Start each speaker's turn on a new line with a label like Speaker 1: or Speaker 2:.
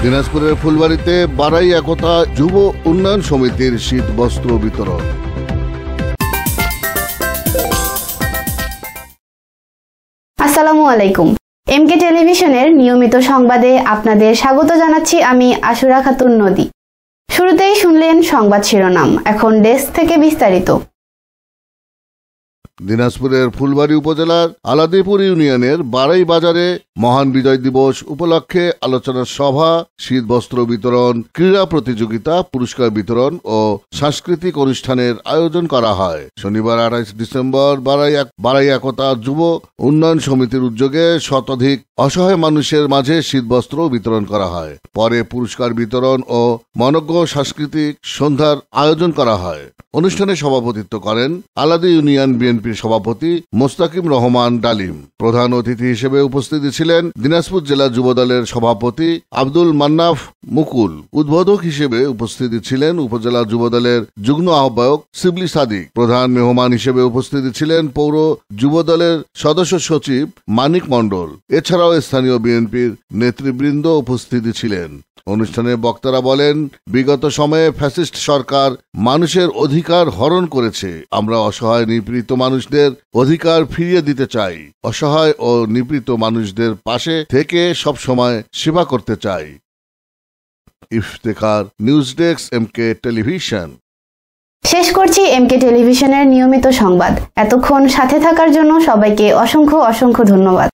Speaker 1: দিনাজপুরের ফুলবাড়িতে বারাই একতা যুব উন্নয়ন সমিতির শীত বস্ত্র বিতরণ।
Speaker 2: আসসালামু আলাইকুম। এমকে টেলিভিশনের নিয়মিত সংবাদে আপনাদের স্বাগত জানাচ্ছি আমি আশুরা খাতুন নদী। শুরুতেই শুনলেন সংবাদ শিরোনাম, এখন ডেস্ক থেকে বিস্তারিত।
Speaker 1: দিনাজপুরের ফুলবাড়ি উপজেলার আলাদিপুর ইউনিয়নের বারাই বাজারে মহান বিজয় দিবস উপলক্ষে আলোচনা সভা, শীত বস্ত্র বিতরণ, ক্রীড়া প্রতিযোগিতা, পুরস্কার বিতরণ ও সাংস্কৃতিক অনুষ্ঠানের আয়োজন করা হয়। শনিবার 28 ডিসেম্বর বারাই একতা যুব উন্নয়ন সমিতির উদ্যোগে শতাধিক অসহায় মানুষের মাঝে শীত বস্ত্র বিতরণ করা হয়। পরে পুরস্কার বিতরণ ও মনোজ্ঞ সাংস্কৃতিক সন্ধ্যার আয়োজন করা হয়। অনুষ্ঠানে সভাপতিত্ব করেন আলাদি ইউনিয়ন বিএনপির সভাপতি মোস্তাকিম রহমান ডালিম। প্রধান অতিথি হিসেবে উপস্থিত ছিলেন দিনাজপুর জেলা যুবদলের সভাপতি আব্দুল মান্নাফ মুকুল। উদ্বোধক হিসেবে উপস্থিত ছিলেন উপজেলা যুবদলের যুগ্ম আহ্বায়ক শিবলি সাদিক। প্রধান মেহমান হিসেবে উপস্থিত ছিলেন পৌর যুবদলের সদস্য সচিব মানিক মণ্ডল। এছাড়াও স্থানীয় বিএনপির নেতৃবৃন্দ উপস্থিত ছিলেন। অনুষ্ঠানে বক্তারা বলেন, বিগত সময়ে ফ্যাসিস্ট সরকার মানুষের অধিকার হরণ করেছে। আমরা অসহায় নিপীড়িত মানুষদের অধিকার ফিরিয়ে দিতে চাই। অসহায় ও নিপীড়িত মানুষদের পাশে থেকে সব সময় সেবা করতে চাই। Iftekhar, news desk, MK television.
Speaker 2: শেষ করছি এমকে টেলিভিশনের নিয়মিত সংবাদ। এতক্ষণ সাথে থাকার জন্য সবাইকে অসংখ্য ধন্যবাদ।